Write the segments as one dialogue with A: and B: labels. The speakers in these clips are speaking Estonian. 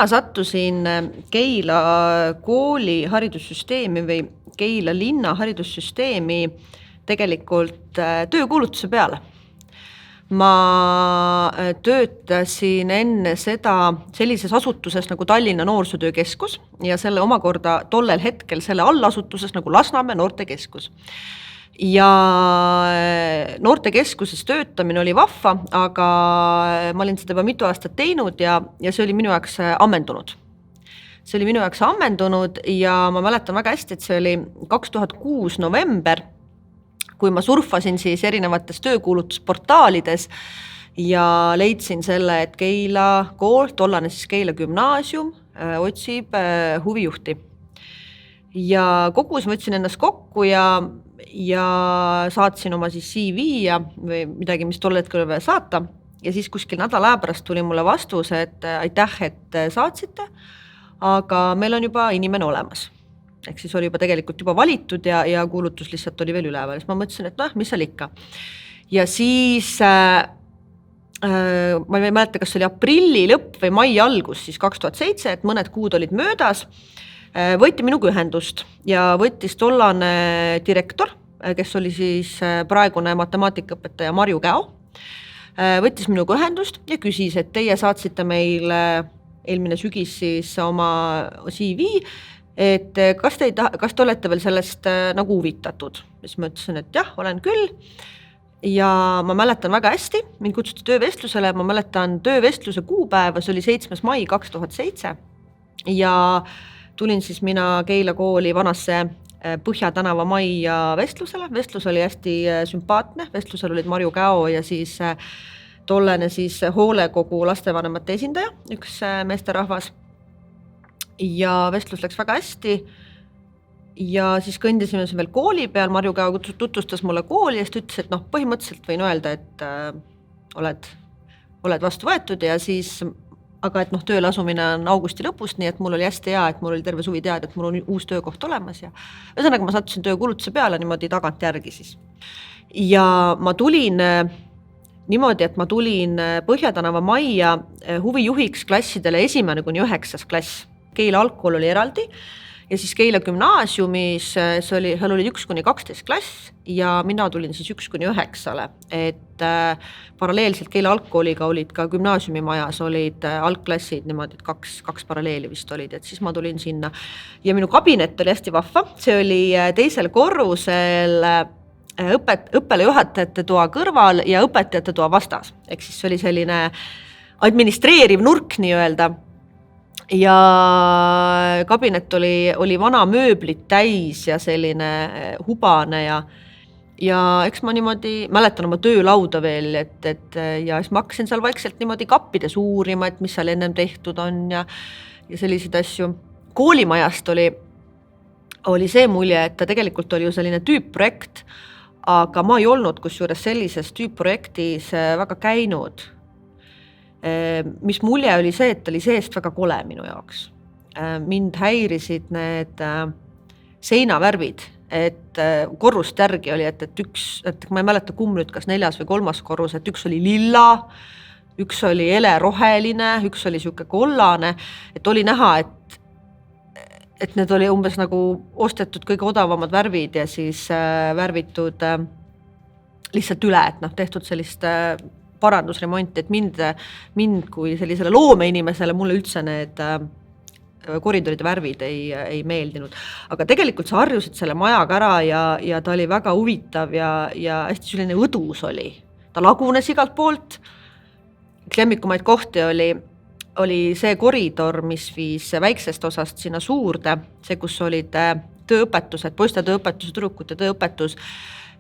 A: mina sattusin Keila kooli haridussüsteemi või Keila linna haridussüsteemi tegelikult töökuulutuse peale. Ma töötasin enne seda sellises asutuses nagu Tallinna Noorsootöökeskus ja selle omakorda tollel hetkel selle allasutuses nagu Lasnamäe noortekeskus. Ja noortekeskuses töötamine oli vahva, aga ma olin seda juba mitu aastat teinud ja see oli minu jaoks ammendunud. See oli minu jaoks ammendunud ja ma mäletan väga hästi, et see oli 2006 november, kui ma surfasin siis erinevates töökuulutusportaalides ja leidsin selle, et Keila kool, tollane siis Keila gümnaasium, otsib huvijuhti. Ja kogus võtsin ennast kokku ja saatsin oma siis CV ja või midagi, mis tol hetkel oli saata. Ja siis kuskil nädala aja pärast tuli mulle vastus, et aitäh, et saatsite, aga meil on juba inimene olemas. Ehk siis oli juba tegelikult juba valitud ja kuulutus lihtsalt oli veel üleval. Siis ma mõtlesin, et mis seal ikka. Ja siis ma ei mäleta, kas oli aprilli lõpp või mai algus, siis 2007, et mõned kuud olid möödas, võeti minuga ühendust ja võttis tollane direktor, kes oli siis praegune matemaatikaõpetaja Marju Käo, võttis minuga ühendust ja küsis, et teie saatsite meil eelmine sügis siis oma CV, et kas te olete veel sellest nagu huvitatud? Siis ma ütlesin, et jah, olen küll. Ja ma mäletan väga hästi, mind kutsuti töövestlusele, ma mäletan töövestluse kuupäeva, see oli 7. mai 2007 ja tulin siis mina Keila kooli vanasse Põhja tänava majja vestlusele. Vestlus oli hästi sümpaatne, vestlusel olid Marju Käo ja siis tollene siis hoolekogu lastevanemate esindaja, üks meesterahvas. Ja vestlus läks väga hästi ja siis kõndisime veel kooli peal, Marju Käo tutvustas mulle kooli ja ütles, et põhimõtteliselt võin öelda, et oled vastu võetud ja siis, aga et tööle asumine on augusti lõpust, nii et mul oli hästi hea, et mul oli terve suvi teada, et mul on uus töökoht olemas ja ühesõnaga ma sattusin töökuulutuse peale niimoodi tagant järgi siis. Ja ma tulin niimoodi, et ma tulin Põhjatänava majja huvijuhiks klassidele 1.–9. klass. Keila algkool oli eraldi ja siis Keila gümnaasiumis seal oli 1–12 klass ja mina tulin siis 1–9, et paralleelselt Keila algkooliga olid ka gümnaasiumimajas olid algklassid niimoodi, et kaks paralleeli vist olid, et siis ma tulin sinna ja minu kabinet oli hästi vahva, see oli teisel korrusel õppealajuhatajate toa kõrval ja õpetajate toa vastas, ehk siis see oli selline administreeriv nurk nii-öelda. Ja kabinet oli vana mööblit täis ja selline hubane ja eks ma niimoodi mäletan oma töölauda veel, et ja siis ma hakkasin seal vaikselt niimoodi kappides uurima, et mis seal ennem tehtud on ja selliseid asju. Koolimajast oli see mulje, et ta tegelikult oli ju selline tüüpprojekt, aga ma ei olnud kusjuures sellises tüüpprojektis väga käinud. Mis mulje oli see, et oli seest väga kole minu jaoks. Mind häirisid need seinavärvid, et korrust järgi oli, et ma ei mäleta kumb nüüd, kas 4. või 3. korrus, et üks oli lilla, üks oli eleroheline, üks oli siuke kollane, et oli näha, et need oli umbes nagu ostetud kõige odavamad värvid ja siis värvitud lihtsalt üle, et tehtud sellist parandusremont, et mind kui sellisele loomeinimesele mulle üldse need koridoride värvid ei meeldinud. Aga tegelikult sa harjusid selle majaga ära ja ta oli väga huvitav ja hästi selline õdus oli. Ta lagunes igalt poolt. Lemmikumaid kohti oli see koridor, mis viis väiksest osast sinna suurde, see, kus olid tööõpetused, poiste tööõpetus, tüdrukute tööõpetus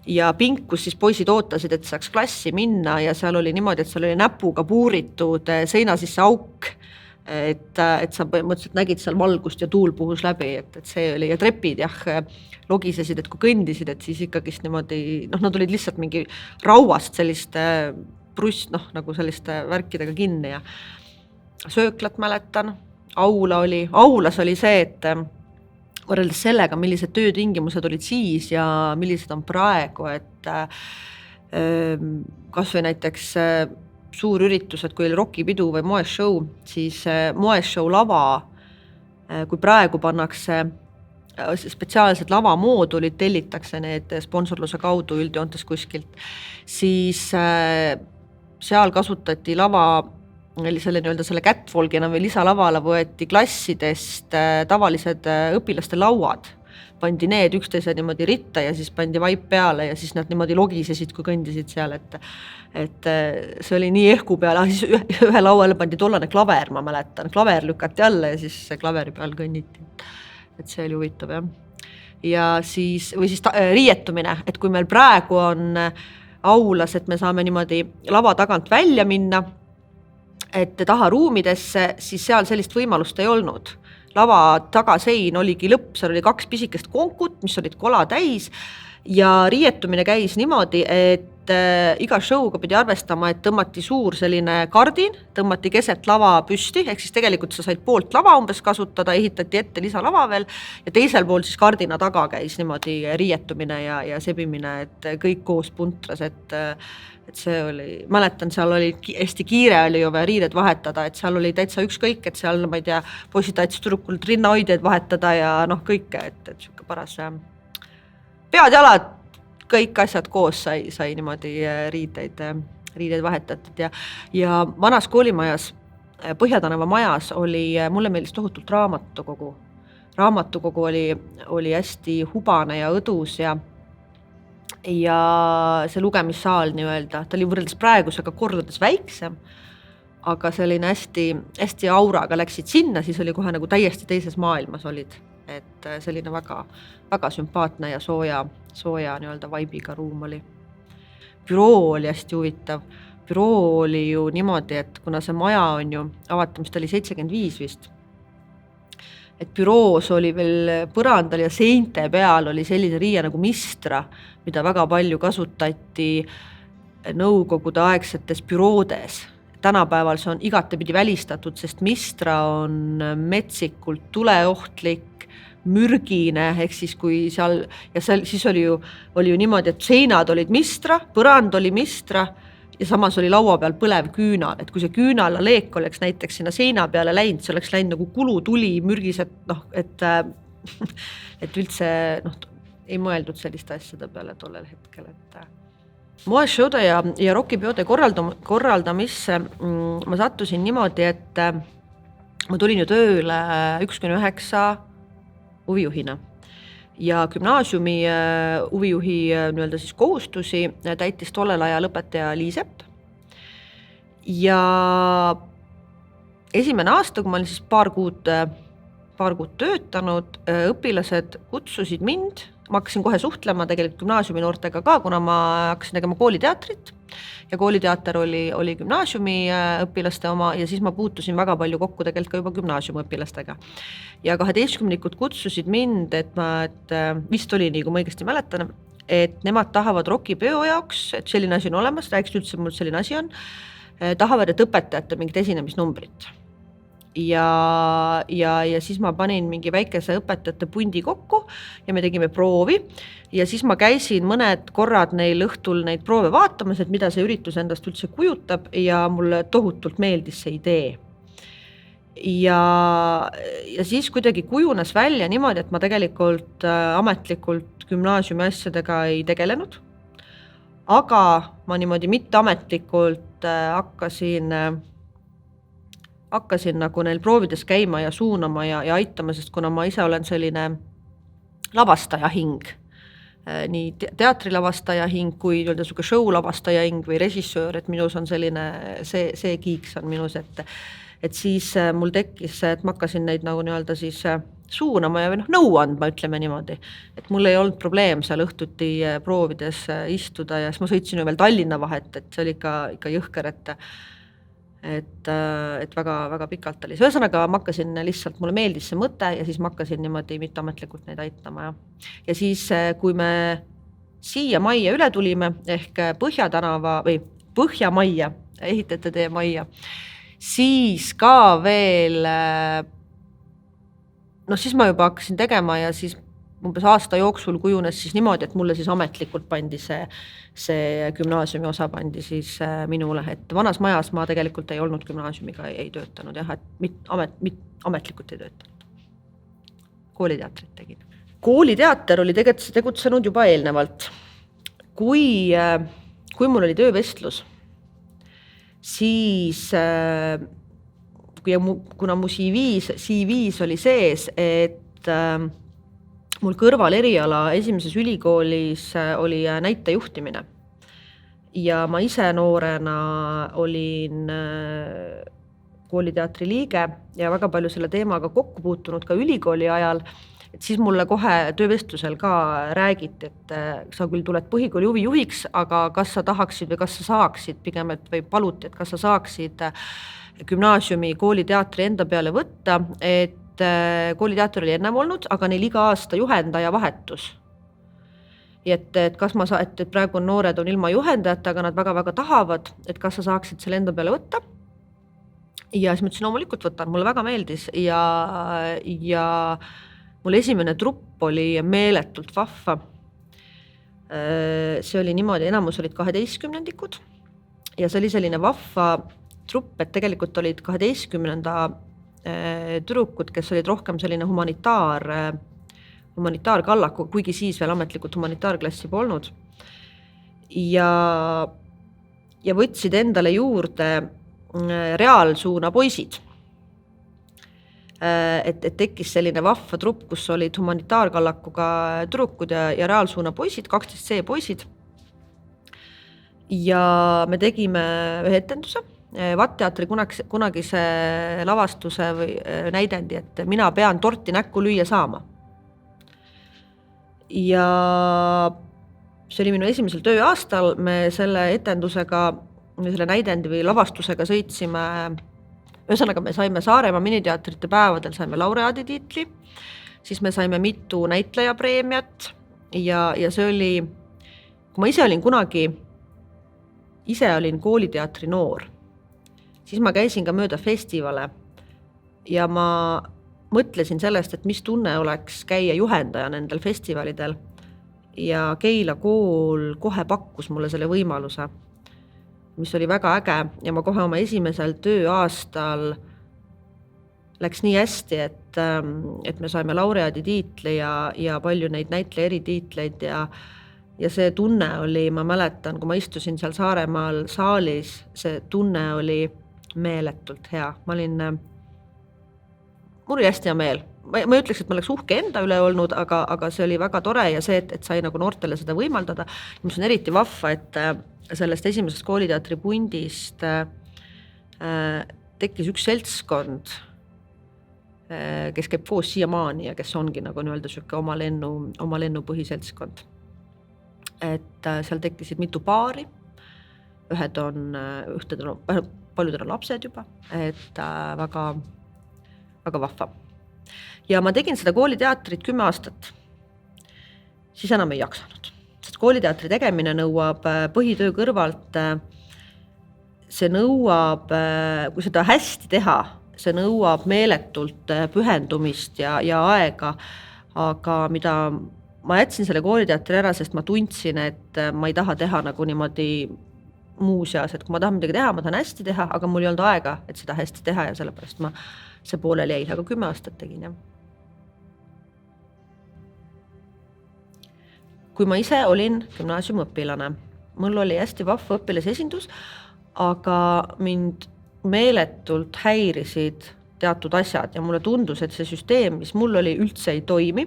A: ja pink, kus siis poisid ootasid, et saaks klassi minna ja seal oli niimoodi, et seal oli näpuga puuritud seina sisse auk, et sa põhimõtteliselt nägid seal valgust ja tuul puhus läbi, et see oli ja trepid logisesid, et kui kõndisid, et siis ikkagist niimoodi, nad olid lihtsalt mingi rauast sellist brust, nagu selliste värkidega kinni ja sööklat mäletan, aulas oli see, et võrreldes sellega, millised töötingimused olid siis ja millised on praegu, et kas või näiteks suur üritus, et kui oli rokipidu või moeshow, siis moeshow lava, kui praegu pannakse spetsiaalsed lavamoodulid, tellitakse need sponsorluse kaudu üldjoontes kuskilt, siis seal kasutati lava, selle catwalkina või lisalavale võeti klassidest tavalised õpilaste lauad, pandi need üksteise niimoodi ritta ja siis pandi vaip peale ja siis nad niimoodi logisesid, kui kõndisid seal, et see oli nii ehku peale, siis ühe lauale pandi tollane klaver, ma mäletan, klaver lükati alla ja siis klaveri peal kõnniti, et see oli huvitav, jah. Ja siis, või siis riietumine, et kui meil praegu on aulas, et me saame niimoodi lava tagant välja minna, et taha ruumidesse, siis seal sellist võimalust ei olnud. Lava tagasein oligi lõpp, seal oli 2 pisikest konkut, mis olid kola täis ja riietumine käis niimoodi, et iga show'ga pidi arvestama, et tõmmati suur selline kardin, tõmmati keset lava püsti, ehk siis tegelikult sa said poolt lava umbes kasutada, ehitati ette lisalava veel ja teisel pool siis kardina taga käis niimoodi riietumine ja sebimine, et kõik koos puntras, et see oli, mäletan, seal oli hästi kiire oli ju vaja riided vahetada, et seal oli täitsa ükskõik, et seal, ma ei tea, poisid tahtsid tüdrukult rinnahoidjaid vahetada ja kõike, et siuke paras pead-jalad, kõik asjad koos sai niimoodi riideid vahetatud ja vanas koolimajas, Põhjatänava majas oli, mulle meeldis tohutult raamatukogu. Raamatukogu oli hästi hubane ja õdus ja see lugemissaal nii-öelda, ta oli võrreldes praegusega kordades väiksem, aga selline hästi auraga läksid sinna, siis oli kohe nagu täiesti teises maailmas olid, et selline väga, väga sümpaatne ja sooja nii-öelda vaibiga ruum oli. Büroo oli hästi huvitav. Büroo oli ju niimoodi, et kuna see maja on ju, avatamist oli 75 vist, et büroos oli veel põrandal ja seinte peal oli sellise riie nagu Mistra, mida väga palju kasutati nõukogude aegsetes büroodes. Tänapäeval see on igatepidi välistatud, sest Mistra on metsikult tuleohtlik, mürgine, ehk siis kui seal, ja siis oli ju niimoodi, et seinad olid Mistra, põrand oli Mistra, ja samas oli laua peal põlev küünal, et kui see küünala leek oleks näiteks sinna seina peale läinud, see oleks läinud nagu kulutuli mürgised, et üldse ei mõeldud selliste asjade peale tollel hetkel, et moeshowde ja rokipeode korraldamisse ma sattusin niimoodi, et ma tulin ju tööle 1-9 huvijuhina ja gümnaasiumi huvijuhi nii-öelda siis kohustusi täitis tollel ajal õpetaja Liisepp. Ja esimene aasta, kui ma olin siis paar kuud töötanud, õpilased kutsusid mind, ma hakkasin kohe suhtlema tegelikult gümnaasiumi noortega ka, kuna ma hakkasin tegema kooliteatrit ja kooliteater oli gümnaasiumi õpilaste oma ja siis ma puutusin väga palju kokku tegelikult ka juba gümnaasiumi õpilastega. Ja 12-nikud kutsusid mind, et vist oli nii, kui ma õigesti mäletan, et nemad tahavad rokipeo jaoks, et selline asi on olemas, rääksid üldse mul selline asi on, tahavad, et õpetajate mingit esinemisnumbrit. Ja siis ma panin mingi väikese õpetajate pundi kokku ja me tegime proovi ja siis ma käisin mõned korrad neil õhtul neid proove vaatamas, et mida see üritus endast üldse kujutab ja mulle tohutult meeldis see idee. Ja siis kuidagi kujunes välja niimoodi, et ma tegelikult ametlikult gümnaasiumi asjadega ei tegelenud, aga ma niimoodi mitteametlikult hakkasin nagu neil proovides käima ja suunama ja aitama, sest kuna ma ise olen selline lavastaja hing, nii teatrilavastaja hing kui show lavastaja hing või režissöör, et minus on selline, see kiiks on minus, et siis mul tekkis, et ma hakkasin neid nagu nii-öelda siis suunama ja nõu andma, ütleme niimoodi. Et mul ei olnud probleem seal õhtuti proovides istuda ja siis ma sõitsin ju veel Tallinna vahet, et see oli ikka jõhker, et väga, väga pikalt oli. Ühesõnaga ma hakkasin lihtsalt, mulle meeldis see mõte ja siis ma hakkasin niimoodi mitteametlikult neid aitama. Ja siis, kui me siia majja üle tulime, ehk Põhjatänava või Põhjamajja, ehitajate tee majja, siis ka veel, siis ma juba hakkasin tegema ja siis umbes aasta jooksul kujunes siis niimoodi, et mulle siis ametlikult pandi see gümnaasiumi osa pandi siis minule, et vanas majas ma tegelikult ei olnud gümnaasiumiga, ei töötanud jah, et ametlikult ei töötanud. Kooliteatrit tegin. Kooliteater oli tegutsenud juba eelnevalt. Kui mul oli töövestlus, siis kuna mu CV-s oli sees, et mul kõrval eriala esimeses ülikoolis oli näitejuhtimine ja ma ise noorena olin kooliteatri liige ja väga palju selle teemaga kokku puutunud ka ülikooli ajal, et siis mulle kohe töövestlusel ka räägiti, et sa küll tuled põhikooli huvijuhiks, aga kas sa tahaksid või kas sa saaksid pigem, et või paluti, et kas sa saaksid gümnaasiumi kooliteatri enda peale võtta, et kooliteater oli ennem olnud, aga neil iga aasta juhendaja vahetus. Et kas ma et praegu noored on ilma juhendajata, aga nad väga-väga tahavad, et kas sa saaksid selle enda peale võtta. Ja siis ma ütlesin, loomulikult võtan, mulle väga meeldis ja mul esimene trupp oli meeletult vahva. See oli niimoodi, enamus olid 12-ndikud ja see oli selline vahva trupp, et tegelikult olid 12. Tüdrukud, kes olid rohkem selline humanitaarkallaku, kuigi siis veel ametlikult humanitaarklassi polnud. Ja võtsid endale juurde reaalsuuna poisid. Et tekkis selline vahva trupp, kus olid humanitaarkallakuga tüdrukud ja reaalsuuna poisid, 12C poisid. Ja me tegime ühe etenduse. Vatteatri kunagise lavastuse või näidendi, et mina pean torti näkku lüüa saama. Ja see oli minu esimesel tööaastal, me selle etendusega, selle näidendi või lavastusega sõitsime, ühesõnaga me saime Saaremaa miniteatrite päevadel saime laureaaditiitli, siis me saime mitu näitlejapreemiat ja see oli, kui ma ise olin kooliteatri noor, siis ma käisin ka mööda festivale ja ma mõtlesin sellest, et mis tunne oleks käia juhendaja nendel festivalidel ja Keila kool kohe pakkus mulle selle võimaluse, mis oli väga äge ja ma kohe oma esimesel tööaastal läks nii hästi, et me saime laureaaditiitli ja palju neid näitleja eritiitleid ja see tunne oli, ma mäletan, kui ma istusin seal Saaremaal saalis, see tunne oli meeletult hea. Mul oli hästi hea meel. Ma ei ütleks, et ma oleks uhke enda üle olnud, aga see oli väga tore ja see, et sai nagu noortele seda võimaldada. Mis on eriti vahva, et sellest esimesest kooliteatri pundist tekkis üks seltskond, kes käib koos siiamaani ja kes ongi nagu nii-öelda süke oma lennu põhiseltskond. Et seal tekkisid mitu paari, paljudel on lapsed juba, et väga, väga vahva. Ja ma tegin seda kooliteatrit 10 aastat, siis enam ei jaksanud. Sest kooliteatri tegemine nõuab põhitöö kõrvalt, see nõuab, kui seda hästi teha, see nõuab meeletult pühendumist ja aega, aga mida ma jätsin selle kooliteatri ära, sest ma tundsin, et ma ei taha teha nagu niimoodi muuseas, et kui ma tahan midagi teha, ma tahan hästi teha, aga mul ei olnud aega, et seda hästi teha ja sellepärast ma see pooleli jäi, aga 10 aastat tegin. Jah. Kui ma ise olin gümnaasiumiõpilane, mul oli hästi vahva õpilasesindus, aga mind meeletult häirisid teatud asjad ja mulle tundus, et see süsteem, mis mul oli, üldse ei toimi,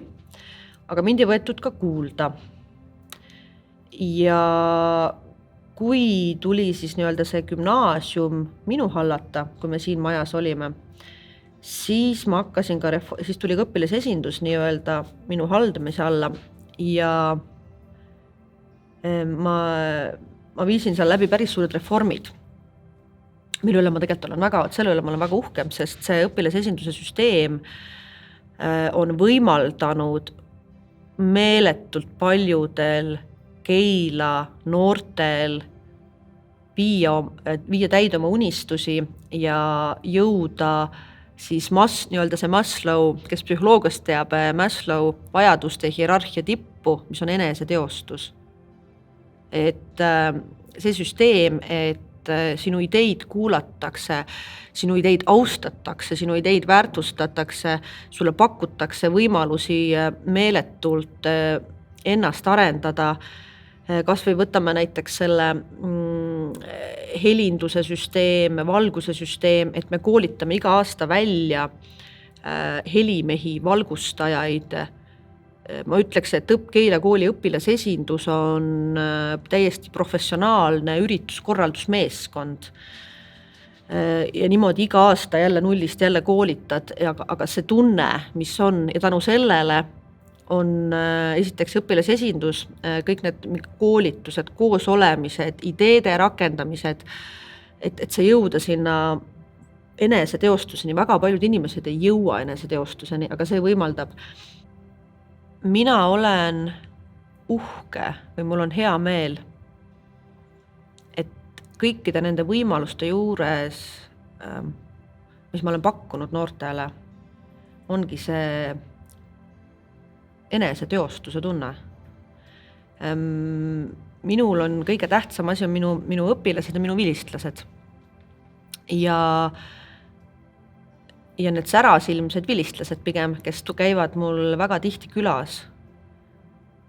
A: aga mind ei võetud ka kuulda. Ja kui tuli siis nii-öelda see gümnaasium minu hallata, kui me siin majas olime, siis ma hakkasin ka siis tuli õpilasesindus nii-öelda minu haldamise alla ja ma viisin seal läbi päris suured reformid, mille üle ma tegelikult olen selle üle ma olen väga uhkem, sest see õpilasesinduse süsteem on võimaldanud meeletult paljudel Keila noortel viia täide oma unistusi ja jõuda siis nii-öelda see Maslow, kes psühholoogiast teab, Maslow vajaduste hierarhia tippu, mis on eneseteostus. Et see süsteem, et sinu ideid kuulatakse, sinu ideid austatakse, sinu ideid väärtustatakse, sulle pakutakse võimalusi meeletult ennast arendada. Kas või võtame näiteks selle helinduse süsteem, valguse süsteem, et me koolitame iga aasta välja helimehi, valgustajaid. Ma ütleks, et Keila kooli õpilasesindus on täiesti professionaalne ürituskorraldusmeeskond. Ja niimoodi iga aasta jälle nullist jälle koolitad, aga see tunne, mis on, ja tänu sellele on esiteks õpilasesindus, kõik need koolitused, koosolemised, ideede rakendamised, et see jõuda sinna eneseteostuseni. Väga paljud inimesed ei jõua eneseteostuseni, aga see võimaldab. Mina olen uhke või mul on hea meel, et kõikide nende võimaluste juures, mis ma olen pakkunud noortele, ongi see eneseteostuse tunne. Minul on kõige tähtsam asi on minu õpilased ja minu vilistlased. Ja need särasilmsed vilistlased pigem, kes käivad mul väga tihti külas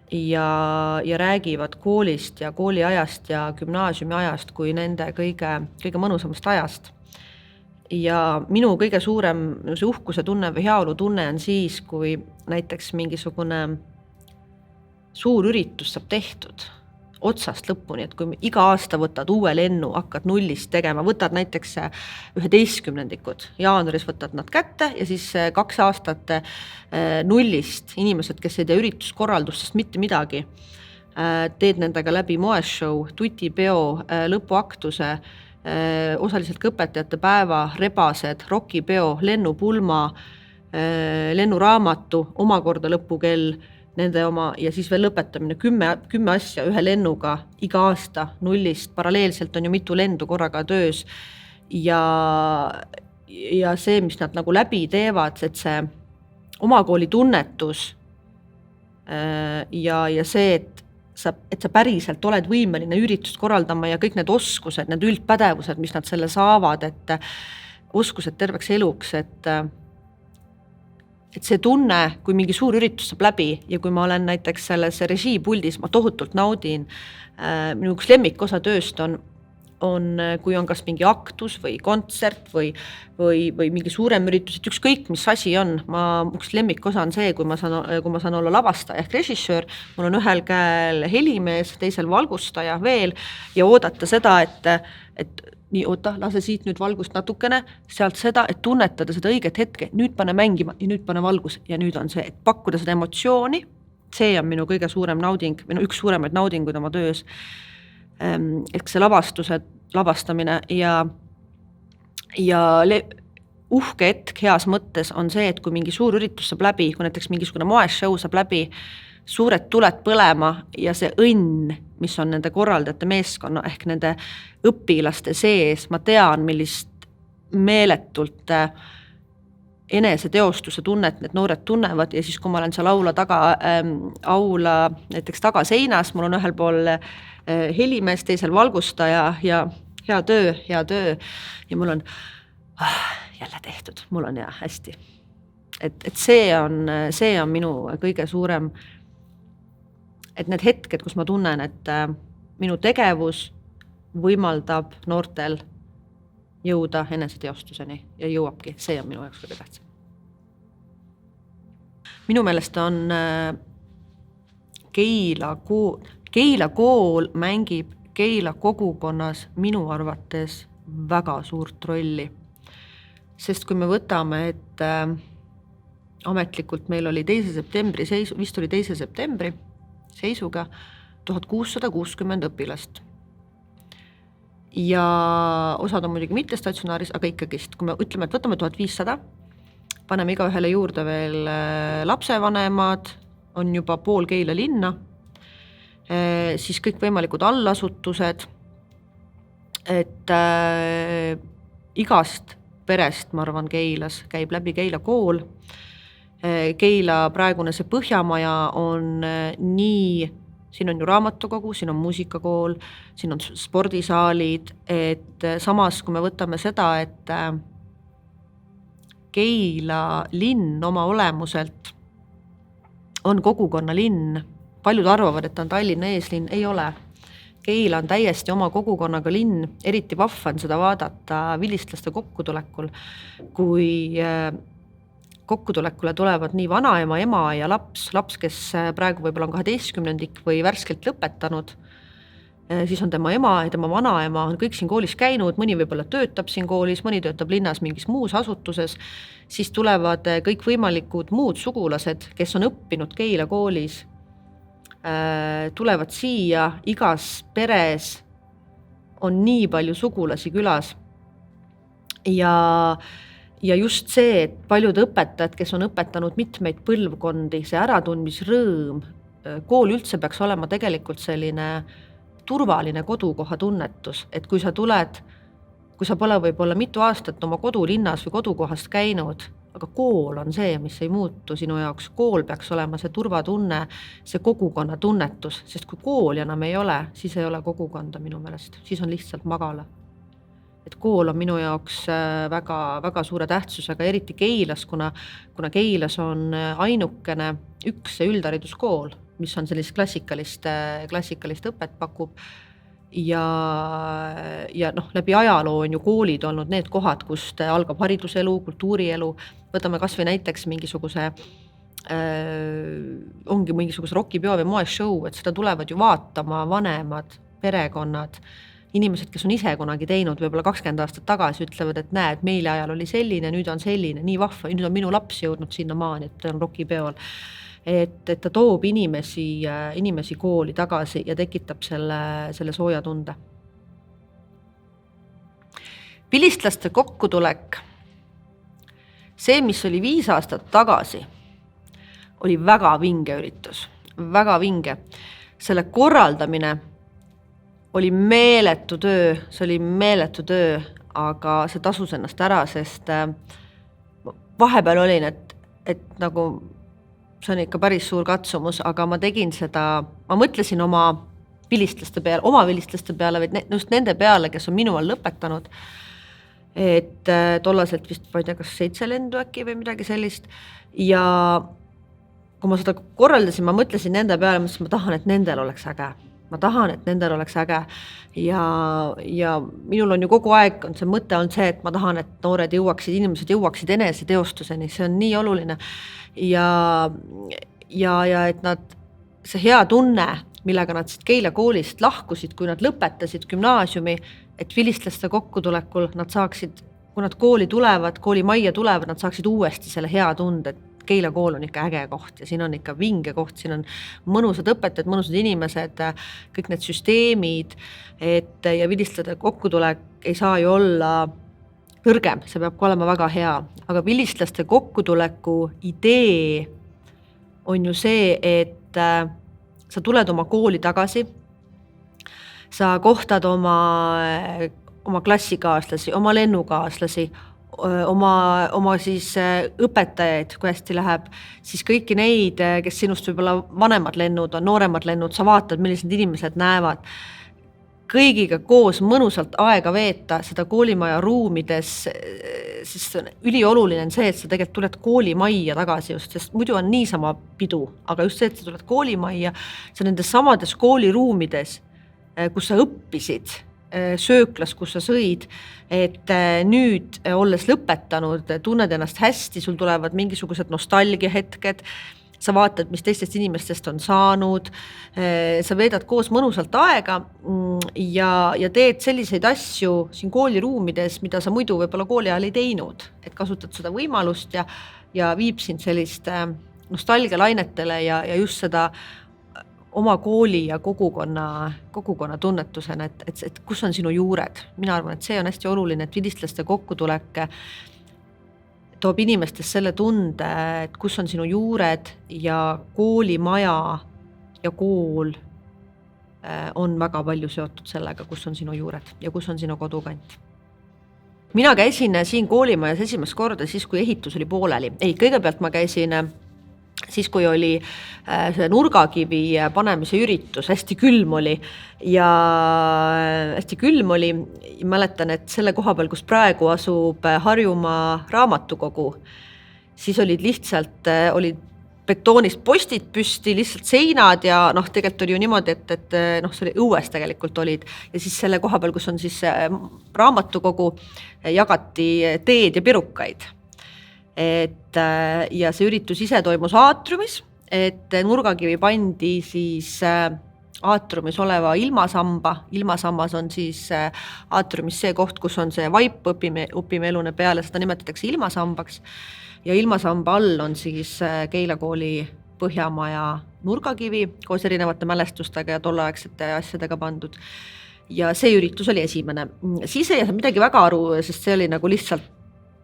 A: ja räägivad koolist ja kooliajast ja gümnaasiumi ajast kui nende kõige mõnusamast ajast. Ja minu kõige suurem uhkuse tunne või heaolu tunne on siis, kui näiteks mingisugune suur üritus saab tehtud otsast lõpuni, et kui iga aasta võtad uue lennu, hakkad nullist tegema, võtad näiteks 11. jaanuaris võtad nad kätte ja siis 2 aastat nullist inimesed, kes ei tea ürituskorraldustest mitte midagi, teed nendega läbi moeshow, tutipeo, lõpuaktuse, osaliselt ka õpetajate päeva, rebased, rokipeo, lennupulma, lennuraamatu, omakorda lõpukell, nende oma ja siis veel lõpetamine 10 asja ühe lennuga iga aasta nullist, paralleelselt on ju mitu lendu korraga töös ja see, mis nad nagu läbi teevad, et see omakooli tunnetus ja see, et sa päriselt oled võimeline üritust korraldama ja kõik need oskused, need üldpädevused, mis nad selle saavad, et oskused terveks eluks, et see tunne, kui mingi suur üritus saab läbi ja kui ma olen näiteks selles režiipuldis, ma tohutult naudin, minu üks lemmikosa tööst on, kui on kas mingi aktus või kontsert või mingi suurem üritus, et ükskõik mis asi on, üks lemmikosa on see, kui ma saan olla lavastaja ehk režissöör, mul on ühel käel helimees, teisel valgustaja veel ja oodata seda, et nii, lase siit nüüd valgust natukene, sealt seda, et tunnetada seda õiget hetke, nüüd pane mängima ja nüüd pane valgus ja nüüd on see, et pakkuda seda emotsiooni, see on minu kõige suurem nauding, üks suuremaid naudinguid oma töös, ehk see lavastamine ja uhke hetk heas mõttes on see, et kui mingi suur üritus saab läbi, kui näiteks mingisugune moeshow saab läbi, suured tuled põlema ja see õnn, mis on nende korraldajate meeskonna ehk nende õpilaste sees, ma tean, millist meeletult eneseteostuse tunnet need noored tunnevad ja siis, kui ma olen seal aula näiteks taga seinas, mul on ühel pool helimees, teisel valgustaja ja hea töö ja mul on jälle tehtud, mul on hästi. Et see on minu kõige suurem, et need hetked, kus ma tunnen, et minu tegevus võimaldab noortel jõuda eneseteostuseni ja jõuabki, see on minu jaoks kõige tähtsam. Minu meelest on Keila kool mängib Keila kogukonnas minu arvates väga suurt rolli. Sest kui me võtame, et ametlikult meil oli 2. septembri seisu, vist oli 2. septembri seisuga 1660 õpilast. Ja osad on muidugi mitte statsionaaris, aga ikkagist, kui me ütleme, et võtame 1500, paneme iga ühele juurde veel lapsevanemad, on juba pool Keila linna, siis kõik võimalikud allasutused, et igast algperest, ma arvan, Keilas, käib läbi Keila kool. Keila praegune see Põhjamaja on nii, siin on ju raamatukogu, siin on muusikakool, siin on spordisaalid, et samas kui me võtame seda, et Keila linn oma olemuselt on kogukonna linn, paljud arvavad, et ta on Tallinna eeslinn, ei ole. Keila on täiesti oma kogukonnaga linn, eriti vahva on seda vaadata vilistlaste kokkutulekul, kui kokkutulekule tulevad nii vanaema, ema ja laps, kes praegu võib-olla on 12. või värskelt lõpetanud, siis on tema ema ja tema vanaema, on kõik siin koolis käinud, mõni võib-olla töötab siin koolis, mõni töötab linnas mingis muus asutuses, siis tulevad kõik võimalikud muud sugulased, kes on õppinud Keila koolis, tulevad siia, igas peres on nii palju sugulasi külas. Ja just see, et paljud õpetajad, kes on õpetanud mitmeid põlvkondi, see äratundmisrõõm, kool üldse peaks olema tegelikult selline turvaline kodukoha tunnetus, et kui sa tuled, kui sa pole võib-olla mitu aastat oma kodulinnas või kodukohast käinud, aga kool on see, mis ei muutu sinu jaoks. Kool peaks olema see turvatunne, see kogukonna tunnetus, sest kui kooli enam ei ole, siis ei ole kogukonda minu meelest, siis on lihtsalt magala. Et kool on minu jaoks väga, väga suure tähtsusega, eriti Keilas, kuna Keilas on ainukene üks üldhariduskool, mis on sellist klassikalist õpet pakub ja läbi ajaloo on ju koolid olnud need kohad, kust algab hariduselu, kultuurielu, võtame kas või näiteks mingisuguse rokipeo või moeshow, et seda tulevad ju vaatama vanemad, perekonnad, inimesed, kes on ise kunagi teinud, võib-olla 20 aastat tagasi ütlevad, et näed, meile ajal oli selline, nüüd on selline, nii vahva, nüüd on minu laps jõudnud sinna maani, et ta on rokipeol. Et ta toob inimesi kooli tagasi ja tekitab selle sooja tunde. Vilistlaste kokkutulek, see, mis oli 5 aastat tagasi, oli väga vinge üritus, väga vinge. Selle korraldamine oli meeletu töö, aga see tasus ennast ära, sest vahepeal olin, et nagu see on ikka päris suur katsumus, aga ma tegin seda, ma mõtlesin oma vilistlaste peale, või just nende peale, kes on minu all lõpetanud, et tollaselt vist, ma ei tea, kas 7 lendu äkki või midagi sellist, ja kui ma seda korraldasin, ma mõtlesin nende peale, ma tahan, et nendel oleks äge, ja minul on ju kogu aeg on see mõte on see, et ma tahan, et noored inimesed jõuaksid eneseteostuseni, see on nii oluline ja et see hea tunne, millega nad siit Keila koolist lahkusid, kui nad lõpetasid gümnaasiumi, et vilistlaste kokkutulekul nad saaksid, kui nad koolimajja tulevad, nad saaksid uuesti selle hea tunde, et Keila kool on ikka äge koht ja siin on ikka vinge koht, siin on mõnusad õpetajad, mõnusad inimesed, kõik need süsteemid, ja vilistlase kokkutulek ei saa ju olla kõrgem, see peab olema väga hea, aga vilistlaste kokkutuleku idee on ju see, et sa tuled oma kooli tagasi, sa kohtad oma klassikaaslasi, oma lennukaaslasi, oma siis õpetajaid, kui hästi läheb, siis kõiki neid, kes sinust võib-olla vanemad lennud on, nooremad lennud, sa vaatad, millised inimesed näevad. Kõigiga koos mõnusalt aega veeta seda koolimaja ruumides, siis ülioluline on see, et sa tegelikult tuled koolimajja tagasi just, sest muidu on niisama pidu, aga just see, et sa tuled koolimajja, sa nendes samades kooliruumides, kus sa õppisid, sööklas, kus sa sõid, et nüüd olles lõpetanud, tunned ennast hästi, sul tulevad mingisugused nostalgia hetked, sa vaatad, mis teistest inimestest on saanud, sa veedad koos mõnusalt aega ja teed selliseid asju siin kooliruumides, mida sa muidu võib-olla kooli ajal ei teinud, et kasutad seda võimalust ja viib sind sellist nostalgia lainetele ja just seda oma kooli ja kogukonna tunnetusena, et kus on sinu juured. Mina arvan, et see on hästi oluline, et vilistlaste kokkutulek toob inimestes selle tunde, et kus on sinu juured ja koolimaja ja kool on väga palju seotud sellega, kus on sinu juured ja kus on sinu kodukant. mina käisin siin koolimajas esimest korda siis, kui ehitus oli pooleli. Kõigepealt ma käisin siis, kui oli see nurgakivi panemise üritus, hästi külm oli ja mäletan, et selle koha peal, kus praegu asub Harjumaa raamatukogu, siis olid lihtsalt betoonist postid püsti, lihtsalt seinad ja tegelikult oli ju niimoodi, et see oli õues tegelikult olid ja siis selle koha peal, kus on siis raamatukogu, jagati teed ja pirukaid. Ja see üritus ise toimus aatriumis, et nurgakivi pandi siis aatriumis oleva ilmasammas on siis aatriumis see koht, kus on see vaip õpimeelune peale, seda nimetatakse ilmasambaks ja ilmasamba all on siis Keila kooli Põhjamaja nurgakivi koos erinevate mälestustega ja tolleaegsete asjadega pandud. Ja see üritus oli esimene. Siis ei saa midagi väga aru, sest see oli nagu lihtsalt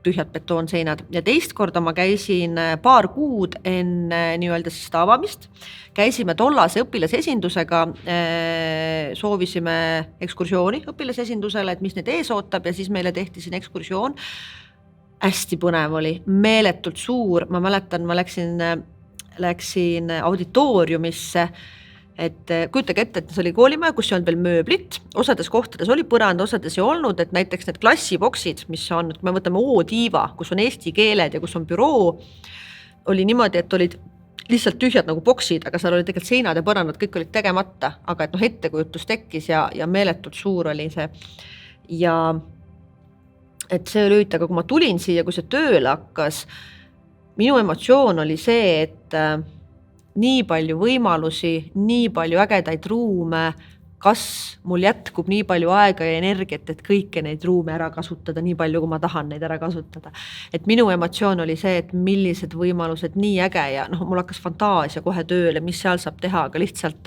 A: tühjad betoonseinad ja teist korda ma käisin paar kuud enne nii-öelda siis avamist. Käisime tollase õpilasesindusega, soovisime ekskursiooni õpilasesindusele, et mis neid ees ootab ja siis meile tehti siin ekskursioon. Hästi põnev oli, meeletult suur, ma mäletan, ma läksin auditooriumisse, et kujutage ette, et see oli koolimaja, kus ei olnud veel mööblit, osades kohtades oli põrand, osades ei olnud, et näiteks need klassiboksid, mis on, kui me võtame O-tiiva, kus on eesti keeled ja kus on büroo, oli niimoodi, et olid lihtsalt tühjad nagu boksid, aga seal oli tegelikult seinad ja põrandad, kõik olid tegemata, aga et ettekujutus tekkis ja meeletult suur oli see ja et see oli huvitav, kui ma tulin siia, kui see tööle hakkas, minu emotsioon oli see, et nii palju võimalusi, nii palju ägedaid ruume, kas mul jätkub nii palju aega ja energiat, et kõiki neid ruume ära kasutada, nii palju, kui ma tahan neid ära kasutada. Et minu emotsioon oli see, et millised võimalused nii äge ja mul hakkas fantaasia kohe tööle, mis seal saab teha, aga lihtsalt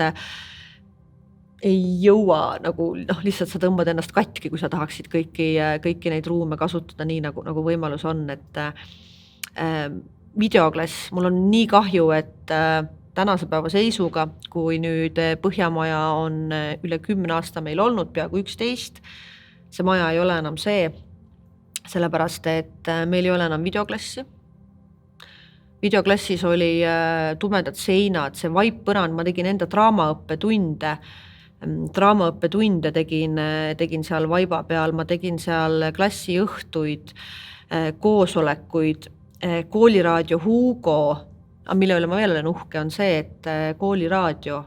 A: ei jõua nagu lihtsalt sa tõmbad ennast katki, kui sa tahaksid kõiki neid ruume kasutada nii nagu võimalus on, et videoklass, mul on nii kahju, et tänase päeva seisuga, kui nüüd Põhjamaja on üle 10 aasta meil olnud, peaaegu 11, see maja ei ole enam see, sellepärast, et meil ei ole enam videoklassi. Videoklassis oli tumedad seinad, see vaippõrand, ma tegin enda draamaõppetunde tegin seal vaiba peal, ma tegin seal klassiõhtuid, koosolekuid, kooliraadio Hugo, mille üle ma veel olen uhke, on see, et kooliraadio,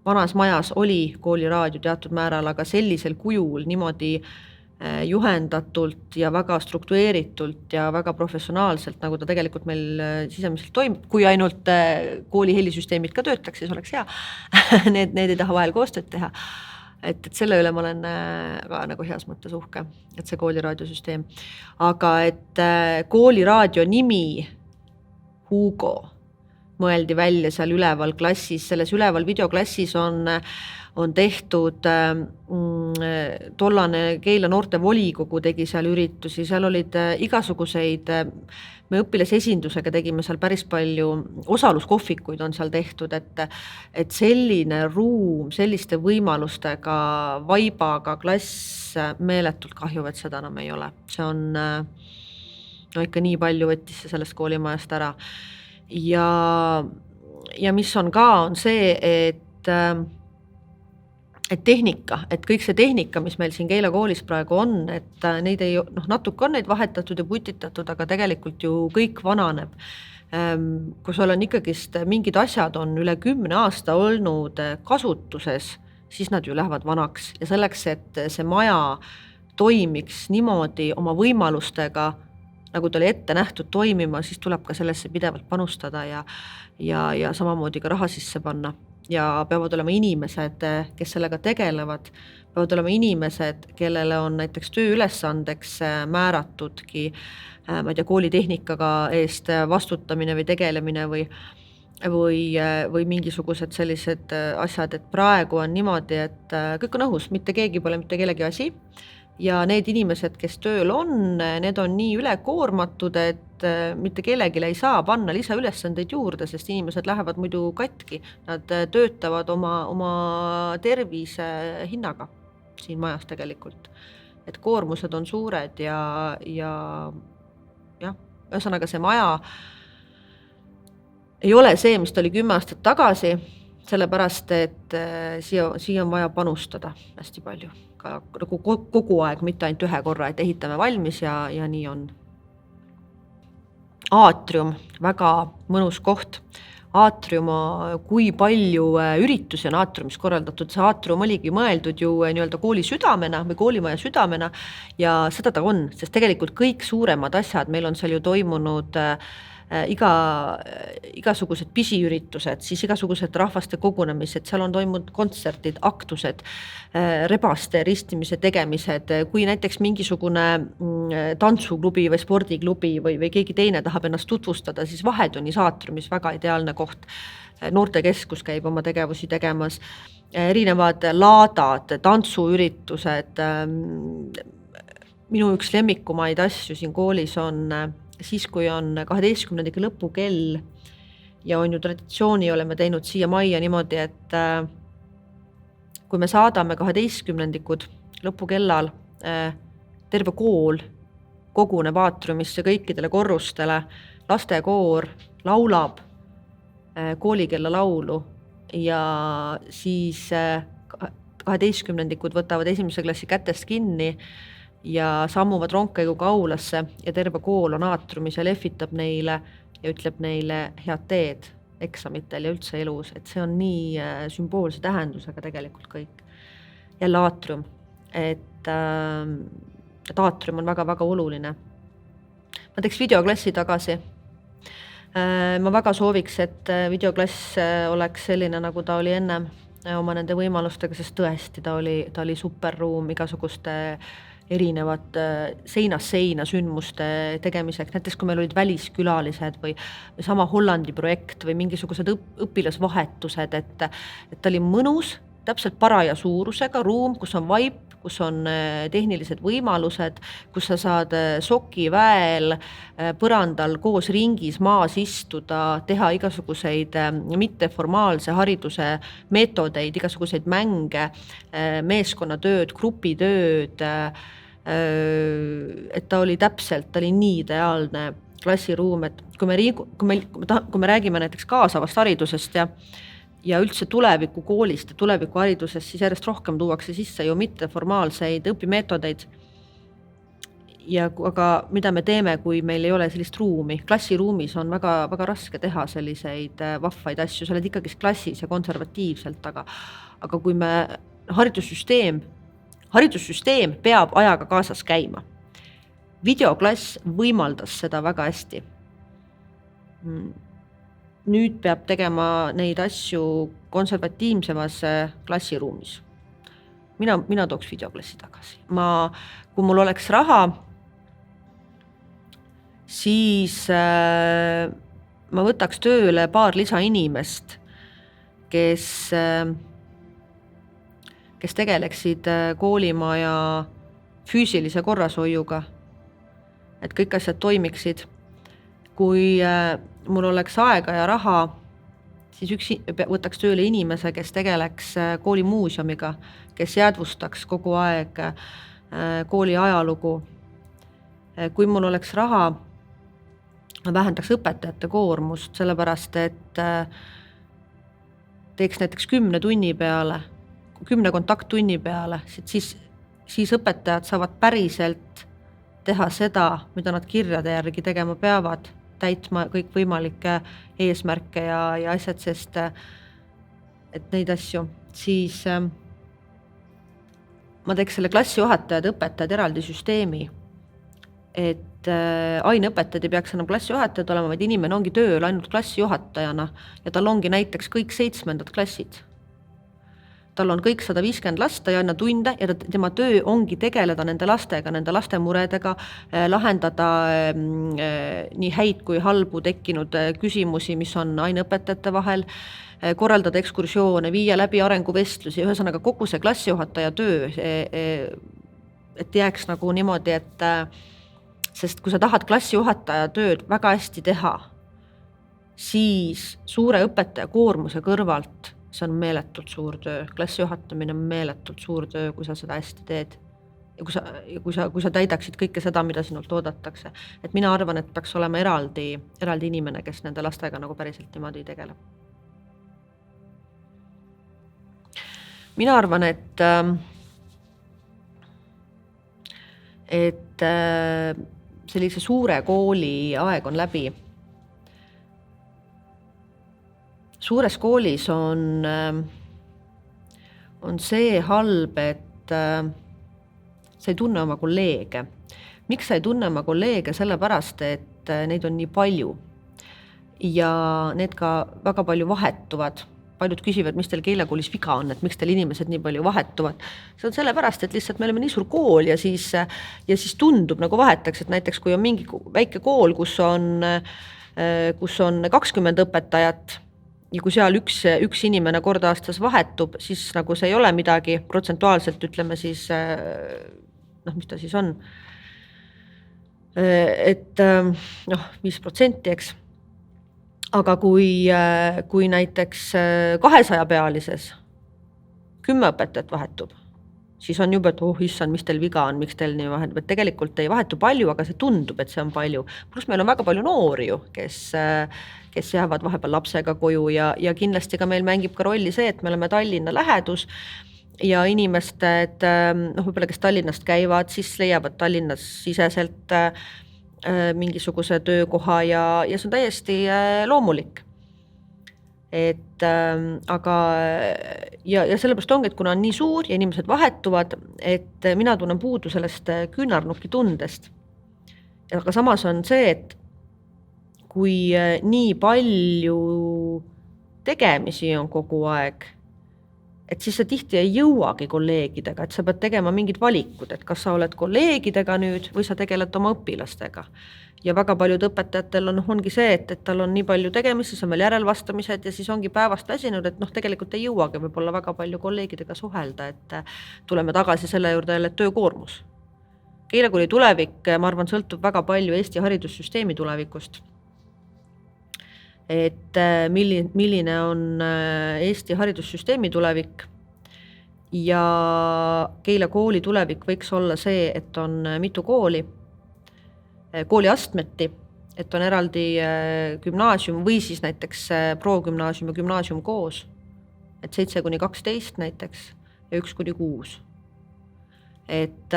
A: vanas majas oli kooliraadio teatud määral, aga sellisel kujul niimoodi juhendatult ja väga struktureeritult ja väga professionaalselt, nagu ta tegelikult meil sisemiselt toimub, kui ainult kooli helisüsteemid ka töötaks, siis oleks hea. Need ei taha vahel koostööd teha. Et selle üle ma olen ka nagu heas mõttes uhke, et see kooliraadiosüsteem. Aga et kooliraadio nimi Hugo mõeldi välja seal üleval klassis, selles üleval videoklassis on tehtud tollane Keila noorte volikogu tegi seal üritusi, seal olid igasuguseid, me õpilasesindusega tegime seal päris palju, osaluskohvikuid on seal tehtud, et selline ruum, selliste võimalustega, vaibaga klass, meeletult kahju, et seda enam ei ole. See on ikka nii palju võttis see sellest koolimajast ära. Ja mis on ka, on see, et tehnika, et kõik see tehnika, mis meil siin Keila koolis praegu on, et neid ei, natuke on neid vahetatud ja putitatud, aga tegelikult ju kõik vananeb. Kui sul on ikkagist mingid asjad on üle 10 aasta olnud kasutuses, siis nad ju lähevad vanaks ja selleks, et see maja toimiks niimoodi oma võimalustega, nagu ta oli ette nähtud toimima, siis tuleb ka sellesse pidevalt panustada ja samamoodi ka raha sisse panna. Ja peavad olema inimesed, kes sellega tegelevad, peavad olema inimesed, kellele on näiteks tööülesandeks määratudki, ma ei tea, koolitehnikaga eest vastutamine või tegelemine või mingisugused sellised asjad, et praegu on niimoodi, et kõik on õhus, mitte keegi pole mitte kellegi asi. Ja need inimesed, kes tööl on, need on nii ülekoormatud, et mitte kellelegi ei saa panna lisaülesandeid juurde, sest inimesed lähevad muidu katki. Nad töötavad oma tervise hinnaga siin majas tegelikult. et koormused on suured ja jah, ühesõnaga see maja ei ole see, mis ta oli 10 aastat tagasi, sellepärast, et siia on vaja panustada hästi palju. Ka kogu aeg, mitte ainult ühe korra, et ehitame valmis ja nii on. Aatrium, väga mõnus koht. Aatrium, kui palju üritusi on aatriumis korraldatud, see aatrium oligi mõeldud ju nii-öelda kooli südamena või koolimaja südamena ja seda ta on, sest tegelikult kõik suuremad asjad, meil on seal ju toimunud igasugused pisiüritused, siis igasugused rahvaste kogunemised, seal on toimunud kontsertid, aktused, rebaste ristimise tegemised, kui näiteks mingisugune tantsuklubi või spordiklubi või keegi teine tahab ennast tutvustada, siis Vahetunnis aatriumis väga ideaalne koht. Noortekeskus käib oma tegevusi tegemas, erinevad laadad, tantsuüritused. Minu üks lemmikumaid asju siin koolis on siis, kui on 12. lõpukell ja on ju traditsiooni oleme teinud siia majja niimoodi, et kui me saadame 12. lõpukellal, terve kool koguneb aatriumisse kõikidele korrustele, lastekoor laulab koolikella laulu ja siis 12. võtavad 1. klassi kätest kinni ja sammuvad rongkäiguga aulasse ja terve kool on aatriumis ja lehvitab neile ja ütleb neile head teed eksamitel ja üldse elus, et see on nii sümboolse tähendusega tegelikult kõik. Jälle aatrium, et aatrium on väga-väga oluline. Ma teeks videoklassi tagasi. Ma väga sooviks, et videoklass oleks selline, nagu ta oli ennem oma nende võimalustega, sest tõesti ta oli superruum igasuguste erinevad seinast seina sündmuste tegemiseks, näiteks kui meil olid väliskülalised või sama Hollandi projekt või mingisugused õpilasvahetused, et ta oli mõnus, täpselt paraja suurusega ruum, kus on vaip, kus on tehnilised võimalused, kus sa saad sokiväel põrandal koos ringis maas istuda, teha igasuguseid mitteformaalse hariduse meetodeid, igasuguseid mänge, meeskonnatööd, grupitööd, et ta oli nii ideaalne klassiruum, et kui me räägime näiteks kaasavast haridusest ja üldse tuleviku koolist ja tuleviku haridusest, siis järjest rohkem tuuakse sisse ju mitteformaalseid õpimeetodeid. Aga mida me teeme, kui meil ei ole sellist ruumi? Klassiruumis on väga, väga raske teha selliseid vahvaid asju, sa oled ikkagi klassis ja konservatiivselt, aga kui me haridussüsteem peab ajaga kaasas käima. Videoklass võimaldas seda väga hästi. Nüüd peab tegema neid asju konservatiivsemas klassiruumis. Mina tooks videoklassi tagasi. Kui mul oleks raha, siis ma võtaks tööle paar lisainimest, kes tegeleksid koolimaja füüsilise korrashoiuga, et kõik asjad toimiksid. Kui mul oleks aega ja raha, siis võtaks tööle inimese, kes tegeleks kooli muuseumiga, kes jäädvustaks kogu aeg kooli ajalugu. Kui mul oleks raha, ma vähendaks õpetajate koormust, sellepärast et teeks näiteks 10 kontakttunni peale, siis õpetajad saavad päriselt teha seda, mida nad kirjade järgi tegema peavad, täitma kõik võimalikke eesmärke ja asjad, sest et neid asju, siis ma teeks selle klassijuhatajad, õpetajad eraldi süsteemi, et aineõpetajad ei peaks enam klassijuhatajad olema, vaid inimene ongi tööl ainult klassijuhatajana ja tal ongi näiteks kõik 7. klassid. Tal on kõik 150 lasta ja anna tunde ja tema töö ongi tegeleda nende lastega, nende laste muredega, lahendada nii häid kui halbu tekkinud küsimusi, mis on aineõpetajate vahel, korraldada ekskursioone, viia läbi arenguvestlusi, ühesõnaga kogu see klassijuhataja töö, et jääks nagu niimoodi, sest kui sa tahad klassijuhataja tööd väga hästi teha, siis suure õpetaja koormuse kõrvalt see on meeletult suur töö. Klassijuhatamine on meeletult suur töö, kui sa seda hästi teed. kui sa täidaksid kõike seda, mida sinult oodatakse. Et mina arvan, et peaks olema eraldi inimene, kes nende lastega nagu päriselt niimoodi tegeleb. Mina arvan, et sellise suure kooli aeg on läbi. Suures koolis on see halb, et sa ei tunne oma kolleege. Miks sa ei tunne oma kolleege? Sellepärast, et neid on nii palju ja need ka väga palju vahetuvad. Paljud küsivad, mis teil keelekoolis viga on, et miks teil inimesed nii palju vahetuvad. See on sellepärast, et lihtsalt me oleme nii suur kool ja siis tundub nagu vahetaks, et näiteks kui on mingi väike kool, kus on 20 õpetajat ja kui seal üks inimene kord aastas vahetub, siis nagu see ei ole midagi protsentuaalselt, ütleme siis, mis ta siis on, et 5%, eks. Aga kui näiteks 200 pealises 10 õpetajat vahetub, siis on juba, et issand, mis teil viga on, miks teil nii vahetub, et tegelikult ei vahetu palju, aga see tundub, et see on palju. Plus meil on väga palju noori ju, kes jäävad vahepeal lapsega koju ja kindlasti ka meil mängib ka rolli see, et me oleme Tallinna lähedus ja inimesed, võib-olla kes Tallinnast käivad, siis leiavad Tallinnas siseselt mingisuguse töökoha ja see on täiesti loomulik. Aga sellepärast ongi, et kuna on nii suur ja inimesed vahetuvad, et mina tunnen puudu sellest küünarnuki tundest. Aga samas on see, et kui nii palju tegemisi on kogu aeg, et siis sa tihti ei jõuagi kolleegidega, et sa pead tegema mingid valikud, et kas sa oled kolleegidega nüüd või sa tegeled oma õpilastega. Ja väga paljud õpetajatel ongi see, et tal on nii palju tegemisi, siis on veel järelvastamised ja siis ongi päevast väsinud, et tegelikult ei jõuagi võib-olla väga palju kolleegidega suhelda, et tuleme tagasi selle juurde jälle töökoormus. Keelekooli tulevik, ma arvan, sõltub väga palju Eesti haridussüsteemi tulevikust. Et milline on Eesti haridussüsteemi tulevik ja keelekooli tulevik võiks olla see, et on mitu kooliastmeti, et on eraldi gümnaasium või siis näiteks progümnaasium ja gümnaasium koos, et 7–12 näiteks ja 1–6. Et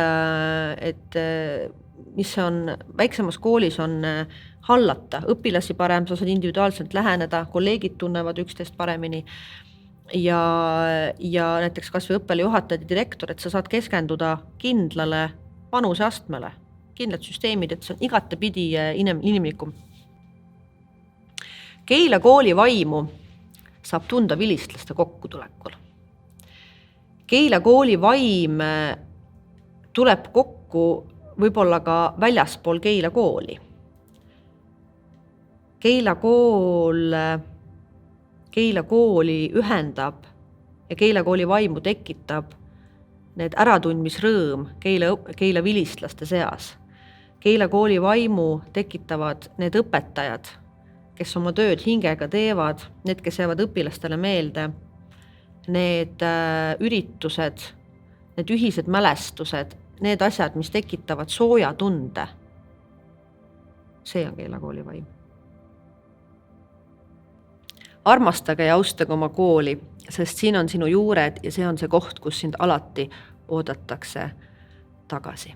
A: mis on väiksemas koolis on hallata, õpilasi parem, sa saad individuaalselt läheneda, kolleegid tunnevad üksteist paremini ja näiteks kas või õppealajuhatajad ja direktor, et sa saad keskenduda kindlale vanuseastmele, kindlad süsteemid, et see on igatepidi inimlikum. Keelekooli vaimu saab tunda vilistlaste kokkutulekul. Keelekooli vaim tuleb kokku võib-olla ka väljaspool keelekooli. Keelekooli ühendab ja keelekooli vaimu tekitab need äratundmisrõõm keele vilistlaste seas. Keelekooli vaimu tekitavad need õpetajad, kes oma tööd hingega teevad, need, kes jäävad õpilastele meelde, need üritused, need ühised mälestused, need asjad, mis tekitavad sooja tunde. See on keelekooli vaim. Armastage ja austage oma kooli, sest siin on sinu juured ja see on see koht, kus sind alati oodatakse tagasi.